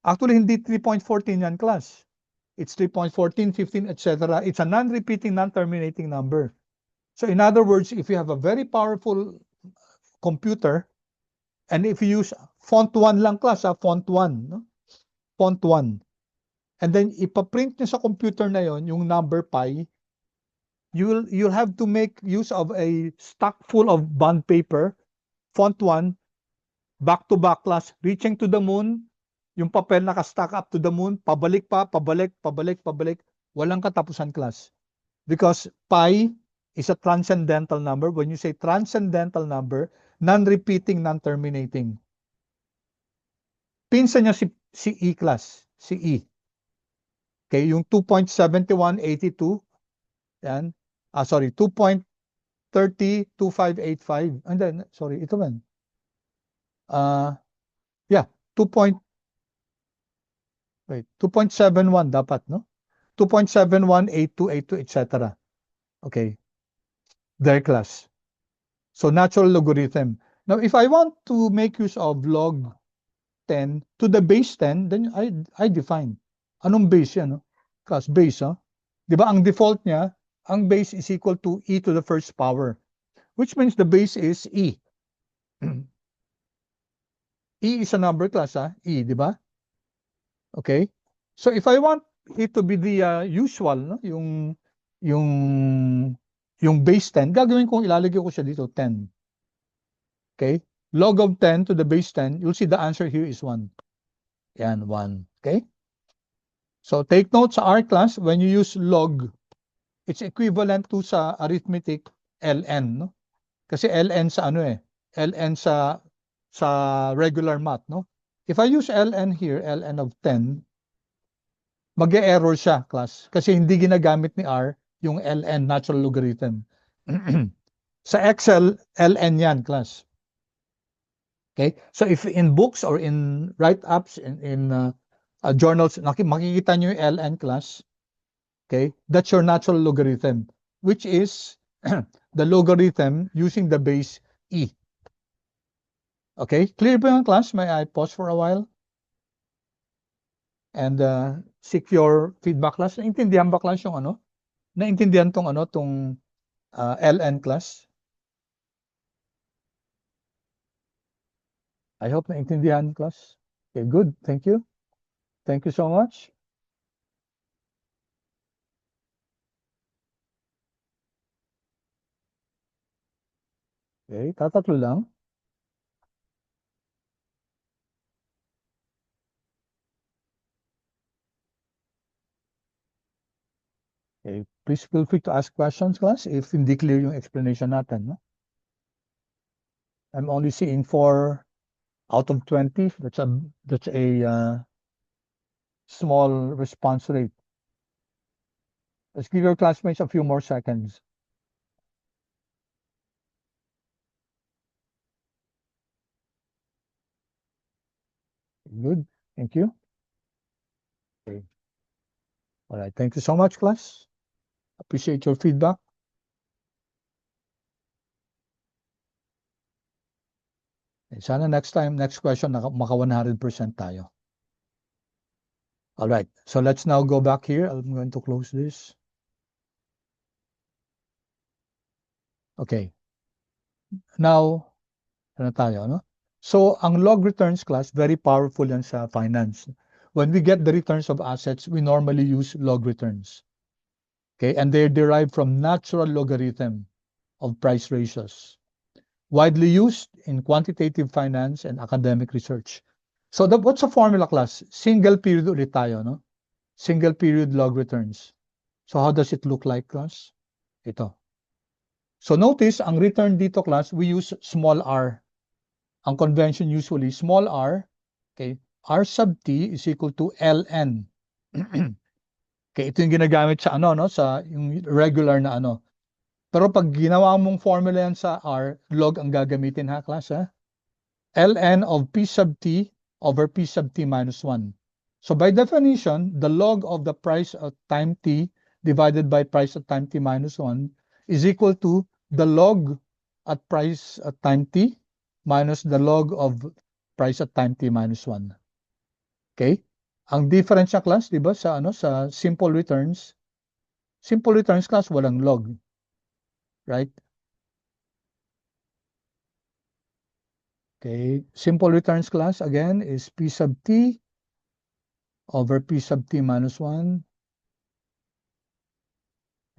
Actually, hindi 3.14 yan class. It's 3.14, 15, etc. It's a non-repeating, non-terminating number. So in other words, if you have a very powerful computer And if you use font 1 lang class, font 1, no? Font 1. And then ipaprint nyo sa computer na yon yung number pi, you'll have to make use of a stock full of bond paper, font 1, back to back class, reaching to the moon, yung papel naka-stack up to the moon, pabalik pa, pabalik, pabalik, pabalik, walang katapusan class. Because pi is a transcendental number. When you say transcendental number, non-repeating, non-terminating. Pinsan niya si E class, si E. Okay, yung 2.7182, yan. Sorry, 2.302585. And then, sorry, ito man. Yeah, 2.71 dapat, no? 2.718282, etc. Okay. Their class. So natural logarithm. Now, if I want to make use of log 10 to the base 10, then I define. Anong base yan, no? Class base, huh? Di ba ang default niya, ang base is equal to e to the first power, which means the base is e. E is a number class, e, di ba? Okay? So if I want it to be the usual, no? Yung base 10, gagawin kong ilalagay ko siya dito, 10. Okay? Log of 10 to the base 10, you'll see the answer here is 1. Yan, 1. Okay? So take note sa R class, when you use log, it's equivalent to sa arithmetic ln, no? Kasi ln sa ano ln sa regular math, no? If I use ln here, ln of 10, mag-e-error siya, class. Kasi hindi ginagamit ni R yung ln, natural logarithm. Sa Excel, ln yan, class. Okay? So if in books or in write-ups, in journals, makikita nyo yung ln, class. Okay? That's your natural logarithm, which is the logarithm using the base e. Okay? Clear ba yung class? May I pause for a while? And seek your feedback class. Naintindihan ba class yung ano? Naintindihan tong ano, tong LN class? I hope naintindihan class. Okay, good. Thank you. Thank you so much. Okay, tatatlo lang. Okay, please feel free to ask questions, class, if hindi clear yung explanation natin. No? I'm only seeing 4 out of 20. That's a small response rate. Let's give your classmates a few more seconds. Good. Thank you. Okay. All right. Thank you so much, class. Appreciate your feedback. Sana next time, next question, maka 100% tayo. All right. So let's now go back here. I'm going to close this. Okay. Now, ano tayo, no? So, ang log returns class, very powerful yan sa finance. When we get the returns of assets, we normally use log returns. Okay, and they're derived from natural logarithm of price ratios. Widely used in quantitative finance and academic research. So, what's the formula class? Single period ulit tayo, no? Single period log returns. So, how does it look like, class? Ito. So, notice, ang return dito, class, we use small r. Ang convention usually, small r, okay, r sub t is equal to ln. Okay, ito yung ginagamit sa ano, no, sa yung regular na ano. Pero pag ginawa mong formula yan sa r, log ang gagamitin ha, class, ha? ln of p sub t over p sub t minus 1. So by definition, the log of the price at time t divided by price at time t minus 1 is equal to the log at price at time t minus the log of price at time t minus 1. Okay? Ang difference sa class, di ba, sa ano, sa simple returns class walang log. Right? Okay, simple returns class again is P sub t over P sub t minus 1,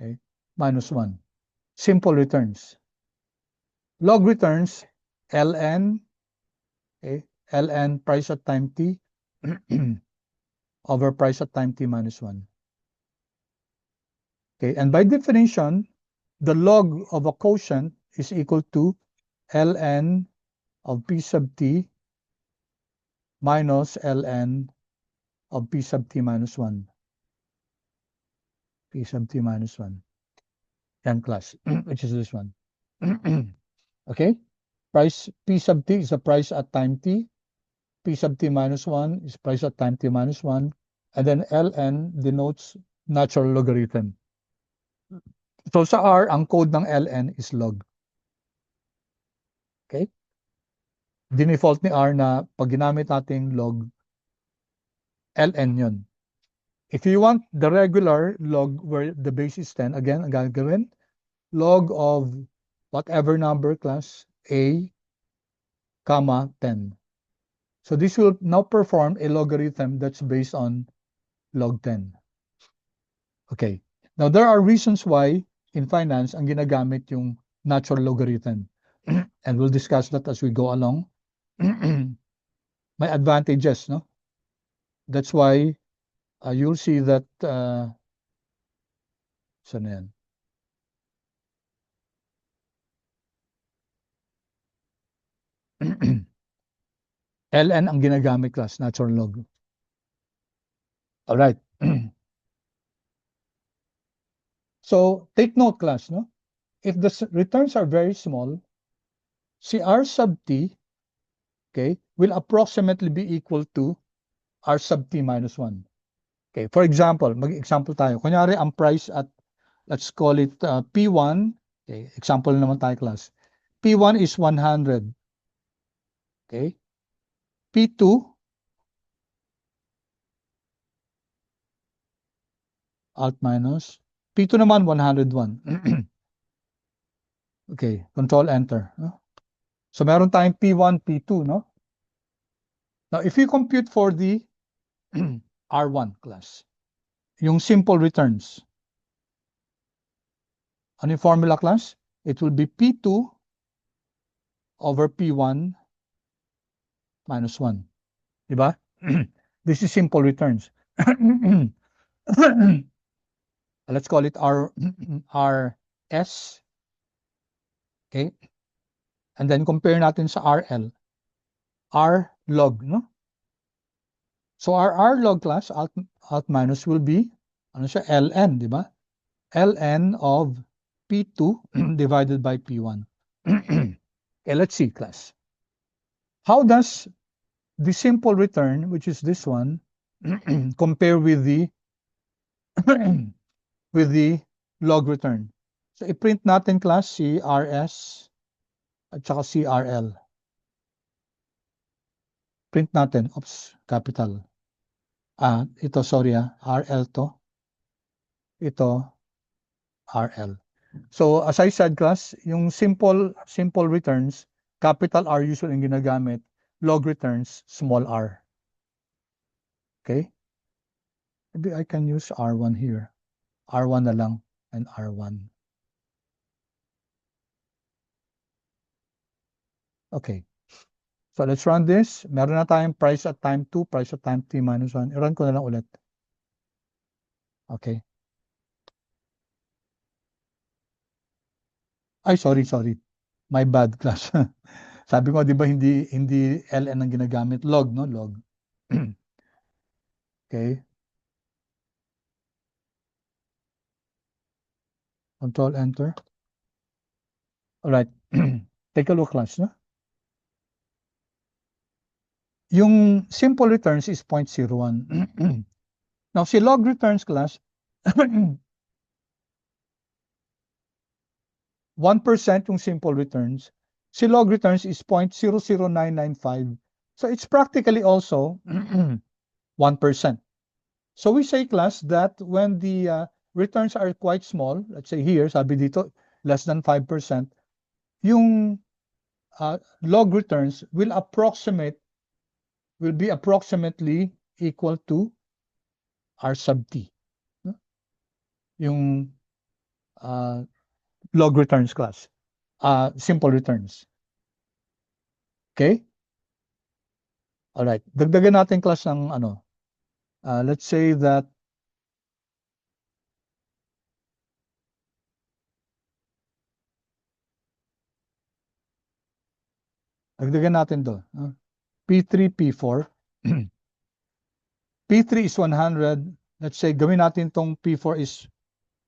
okay, minus 1. Simple returns. Log returns, ln, okay, ln price at time t over price at time t minus 1. Okay, and by definition, the log of a quotient is equal to ln of P sub t minus ln of P sub t minus 1. P sub t minus 1. Yan class, which is this one. Okay? Price P sub t is the price at time t. P sub t minus 1 is price at time t minus 1. And then ln denotes natural logarithm. So sa R, ang code ng ln is log. Okay? Dinefault ni R na pag ginamit nating log, ln yun. If you want the regular log where the base is 10, again, ang gagawin, log of whatever number class A, comma, 10. So this will now perform a logarithm that's based on log 10. Okay. Now, there are reasons why in finance ang ginagamit yung natural logarithm. And we'll discuss that as we go along. May advantages, no? That's why you'll see that saan yan? ln ang ginagamit class, natural log. All right. So take note class, no? If the returns are very small, si R sub t, okay, will approximately be equal to R sub t minus 1. Okay, for example, mag-example tayo. Kunyari, ang price at, let's call it P1. Okay, example naman tayo class. P1 is 100. Okay. P2, alt minus. P2 naman, 101. Okay, control enter. No? So, meron tayong P1, P2, no? Now, if you compute for the R1 class, yung simple returns, ano yung formula class? It will be P2 over P1 minus 1. Diba? This is simple returns. Let's call it RS. Okay? And then compare natin sa RL. R log, no? So our R log class, alt minus will be, ano siya, ln, di ba? ln of P2 divided by P1. Okay, let's see, class. How does the simple return, which is this one, compare with the with the log return? So i-print natin class si RS at saka si RL. Print natin, oops, capital. Ito, sorry RL to. Ito, RL. So as I said class, yung simple returns, capital R usually ang ginagamit, log returns, small r. Okay? Maybe I can use R1 here. R1 na lang and R1. Okay. So let's run this. Meron na tayong price at time 2, price at time t minus 1. I-run ko na lang ulit. Okay. Ay, sorry. My bad class. Sabi ko, di ba hindi ln ang ginagamit? Log, no? Log. Okay. Control enter. All right. Take a look class, no? Yung simple returns is 0.01. Now, si log returns class, 1% yung simple returns. Si log returns is 0.00995. So it's practically also 1%. So we say class that when the returns are quite small, let's say here, sabi dito, less than 5%, yung log returns will be approximately equal to R sub t. Yung log returns class. Simple returns. Okay? Alright. Dagdagan natin class ng ano. Let's say that dagdagan natin to. P3, P4. P3 is 100. Let's say gawin natin tong P4 is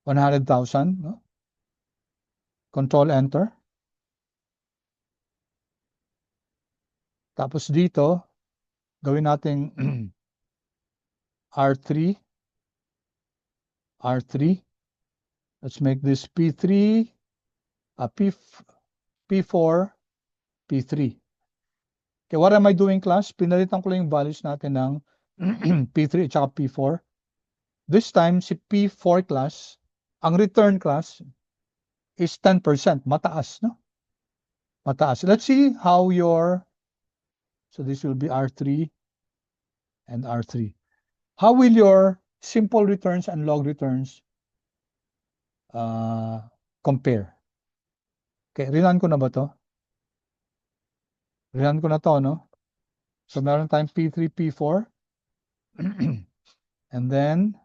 100,000. No? Control Enter. Tapos dito, gawin natin R3. R3. Let's make this P3, P4, P3. Okay, what am I doing, class? Pinalitan ko lang yung values natin ng P3 at saka P4. This time, si P4 class, ang return class is 10%. Mataas, no? Mataas. Let's see how so this will be R3 and R3. How will your simple returns and log returns compare? Okay, rinan ko na ba to? Rinan ko na to, no? So meron tayong P3, P4. And then,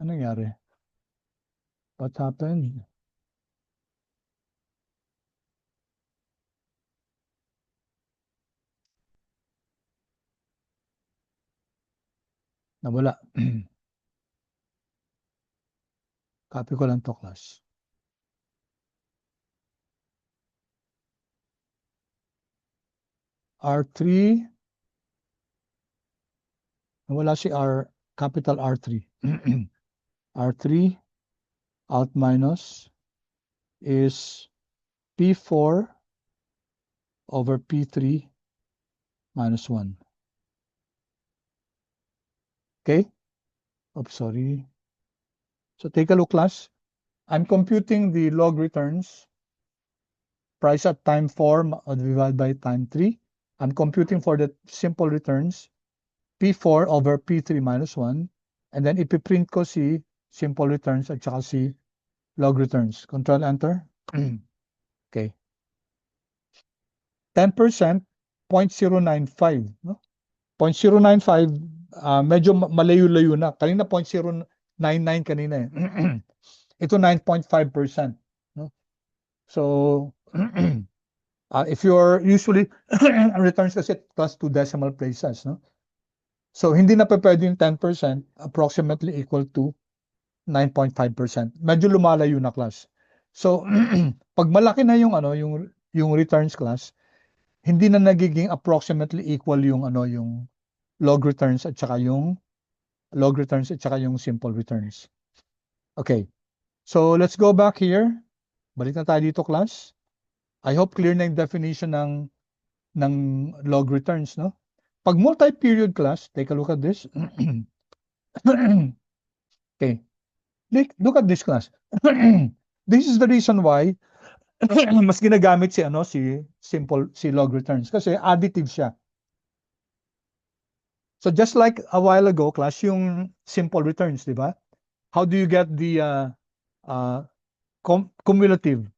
ano nangyari? What happened? Nawala. Copy ko lang to, class. R3. Nawala si capital R3. R3 out minus is P4 over P3 minus 1. Okay? Oops, sorry. So take a look, class. I'm computing the log returns. Price at time 4 divided by time 3. I'm computing for the simple returns. P4 over P3 minus 1. And then ipiprint ko si simple returns at saka si log returns. Control Enter. Okay. 10%, 0.095. No? 0.095, medyo malayo-layo na. Kanina 0.099 kanina eh. Ito 9.5%. No? So, if you're usually, returns kasi plus 2 decimal places. No? So, hindi na pa pwede yung 10%, approximately equal to 9.5%. Medyo lumalayo na, class. So, pag malaki na yung yung returns, class, hindi na nagiging approximately equal yung yung log returns at saka yung simple returns. Okay. So, let's go back here. Balik na tayo dito, class. I hope clear na yung definition ng log returns, no? Pag multi-period, class, take a look at this. Okay. Look at this, class. This is the reason why mas ginagamit si log returns kasi additive siya. So just like a while ago, class, yung simple returns, di ba? How do you get the cumulative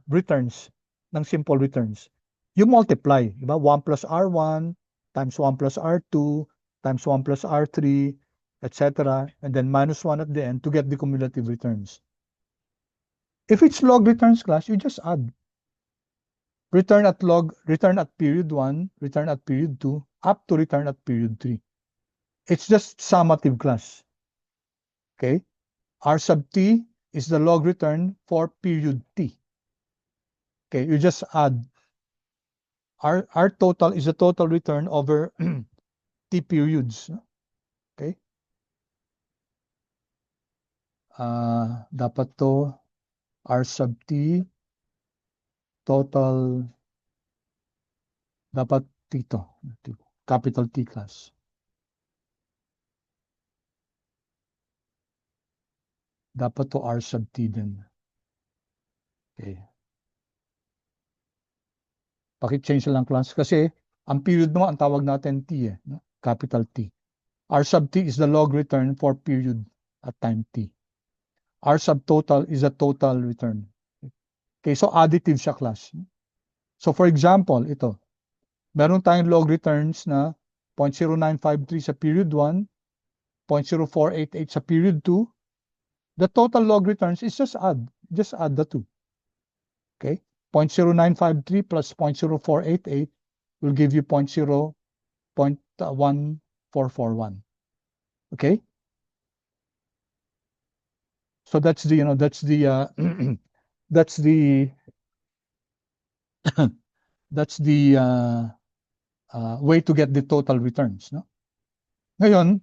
returns ng simple returns? You multiply, di ba? 1 plus R1 times 1 plus R2 times 1 plus R3, etc. And then minus 1 at the end to get the cumulative returns. If it's log returns, class, you just add. Return at period 1, return at period 2, up to return at period 3. It's just summative, class. Okay? R sub t is the log return for period t. Okay, you just add. R total is the total return over t periods. Okay? Dapat to R sub t total dapat dito. Capital T, class. Dapat to R sub t din. Okay. Paki-change lang class kasi ang period mo ang tawag natin t eh, no? Capital T. R sub t is the log return for period at time t. R sub total is the total return. Okay, so additive siya class. So for example, ito. Meron tayong log returns na 0.0953 sa period 1, 0.0488 sa period 2. The total log returns is just add the two. Okay? 0.0953 plus 0.0488 will give you 0.1441. Okay? So that's the, that's the that's the way to get the total returns, no? Ngayon,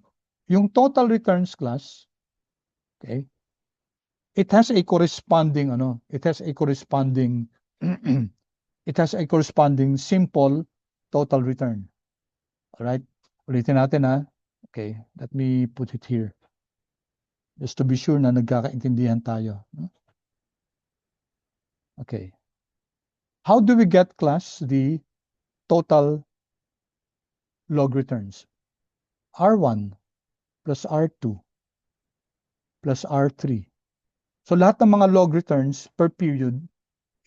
yung total returns class, okay? It has a corresponding it has a corresponding simple total return. All right? Ulitin natin ha. Okay, let me put it here. Just to be sure na nagkakaintindihan tayo. Okay. How do we get class the total log returns? R1 plus R2 plus R3. So lahat ng mga log returns per period,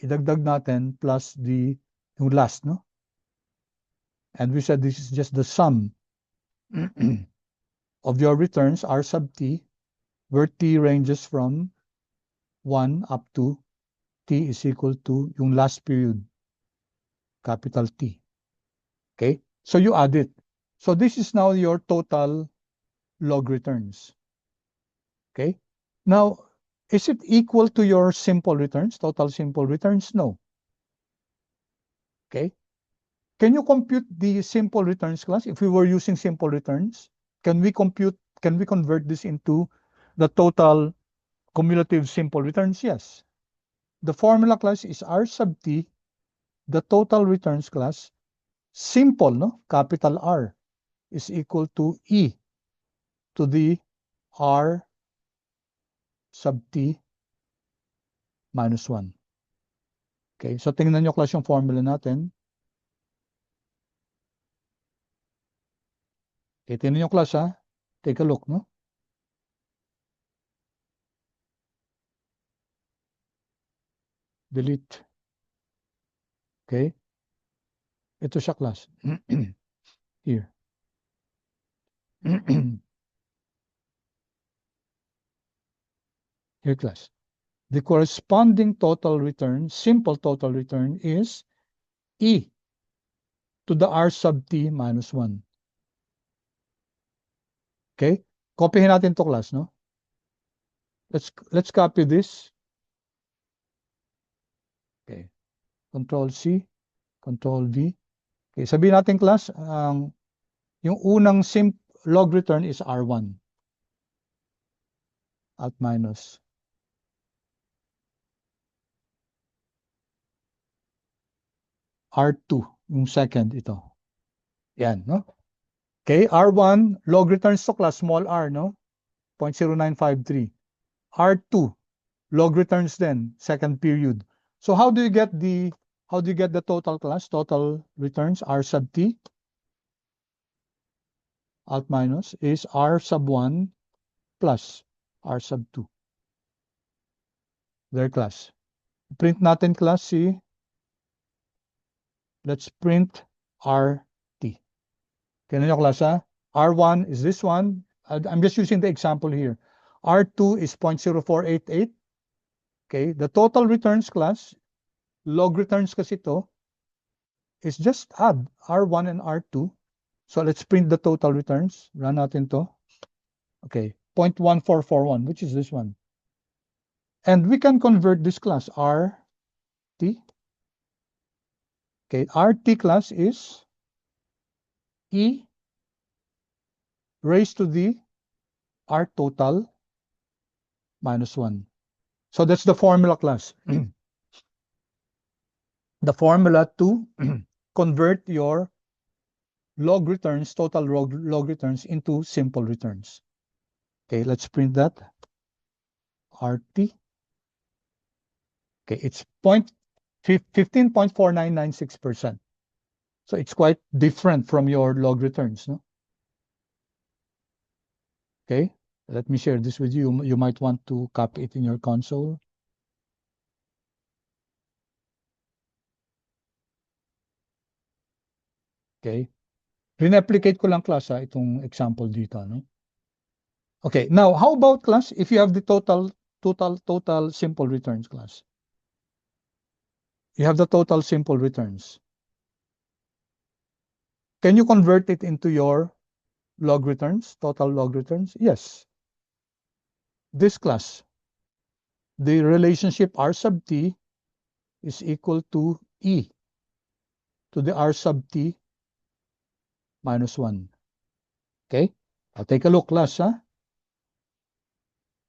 idagdag natin plus yung last, no? And we said this is just the sum of your returns, R sub t, where t ranges from 1 up to t is equal to yung last period, capital T. Okay? So you add it. So this is now your total log returns. Okay? Now, is it equal to your simple returns, total simple returns? No. Okay? Can you compute the simple returns class? If we were using simple returns, can we convert this into the total cumulative simple returns? Yes. The formula class is R sub t, the total returns class, simple, no? Capital R is equal to E to the R sub t minus 1. Okay, so tingnan nyo class yung formula natin. Okay, tingnan nyo class ha. Take a look, no? Delete. Okay. Ito siya class. Here. Here class. The corresponding total return, simple total return is E to the R sub t minus 1. Okay? Copyhin natin to class, no? Let's copy this. Okay. Control C, Control V. Okay, sabihin natin class, yung unang log return is R1. Alt minus. R2, yung second ito. Yan, no? Okay, R1, log returns to class, small r, no? 0.0953. R2, log returns then, second period. So how do you get the total class, total returns, R sub t? Alt minus is R sub 1 plus R sub 2. Their class. Print natin class C. Let's print RT. Kaya nyo class ha? R1 is this one. I'm just using the example here. R2 is 0.0488. Okay, the total returns class, log returns kasi ito, is just add R1 and R2. So let's print the total returns. Run natin to. Okay, 0.1441, which is this one. And we can convert this class RT. Okay, RT class is E raised to the R total minus 1. So that's the formula class. The formula to convert your log returns, total log returns into simple returns. Okay, let's print that. RT. Okay, it's 15.4996%. So it's quite different from your log returns, no? Okay, let me share this with you. You might want to copy it in your console. Okay. Replicate ko lang class itong example dito, no? Okay, now how about class if you have the total simple returns class? You have the total simple returns. Can you convert it into your log returns, total log returns? Yes. This class, the relationship R sub t is equal to E to the R sub t minus 1. Okay, I'll take a look, class.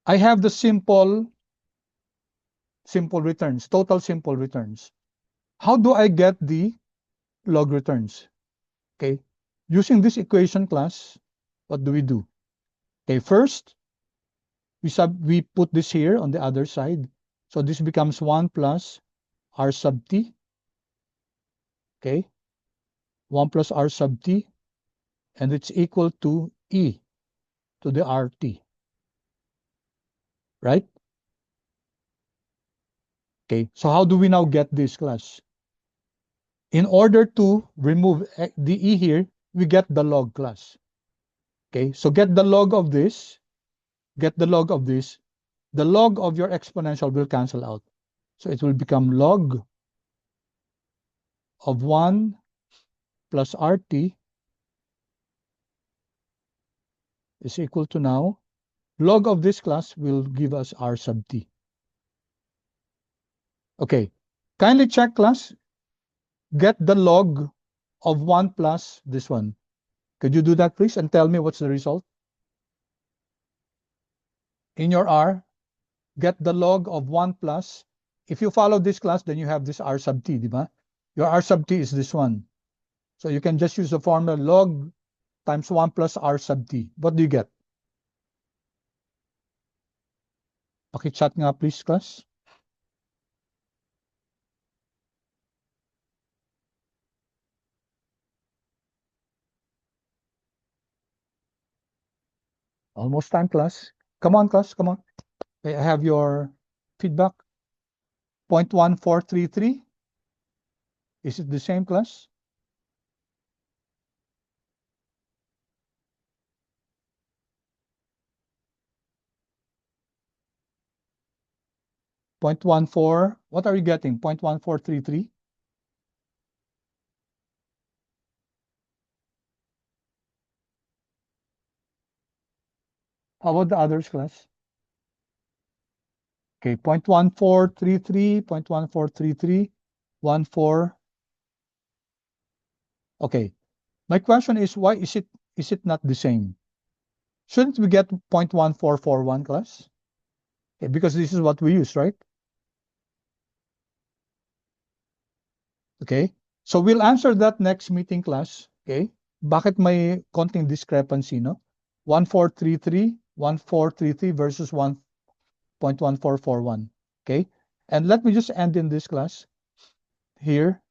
I have the simple returns, total simple returns. How do I get the log returns? Okay, using this equation, class, what do? Okay, first, we put this here on the other side. So this becomes 1 plus R sub t. Okay, 1 plus R sub t, and it's equal to E to the RT. Right? Okay, so how do we now get this, class? In order to remove the E here, we get the log, class. Okay, so get the log of this, get the log of this. The log of your exponential will cancel out. So it will become log of 1 plus RT is equal to now, log of this class will give us R sub t. Okay, kindly check, class, get the log of 1 plus this one. Could you do that, please, and tell me what's the result? In your R, get the log of 1 plus. If you follow this class, then you have this R sub t, di ba? Your R sub t is this one. So you can just use the formula log times 1 plus R sub t. What do you get? Paki-chat nga, please, class. Almost time, class. Come on, class, come on. Okay, I have your feedback. 0.1433. Is it the same, class? .14. What are you getting? 0.1433? How about the others, class? Okay, 0.1433, 0.1433, 14. Okay, my question is, why is it not the same? Shouldn't we get 0.1441, class? Okay, because this is what we use, right? Okay, so we'll answer that next meeting, class. Okay, bakit may konting discrepancy, no? 1433 versus 1.1441. Okay, and let me just end in this, class here.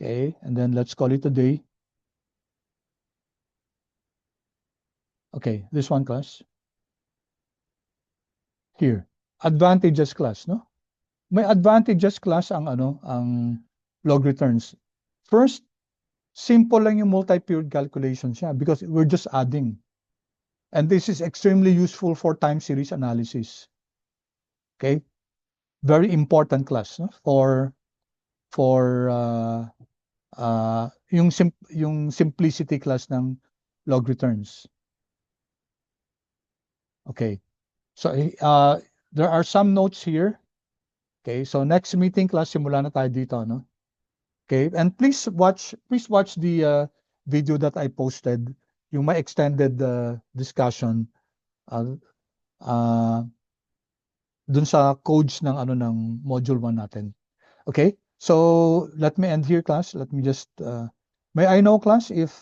Okay, and then let's call it a day. Okay, this one, class. Here, advantages, class, no? May advantages, class, ang log returns. First, simple lang yung multi-period calculation siya because we're just adding. And this is extremely useful for time series analysis. Okay? Very important, class, no? For yung simplicity, class, ng log returns. Okay. So there are some notes here. Okay, so next meeting, class, simula na tayo dito, no? Okay, and please watch the video that I posted, yung may extended discussion dun sa codes ng ng module 1 natin. Okay? So let me end here, class. Let me just may I know, class, if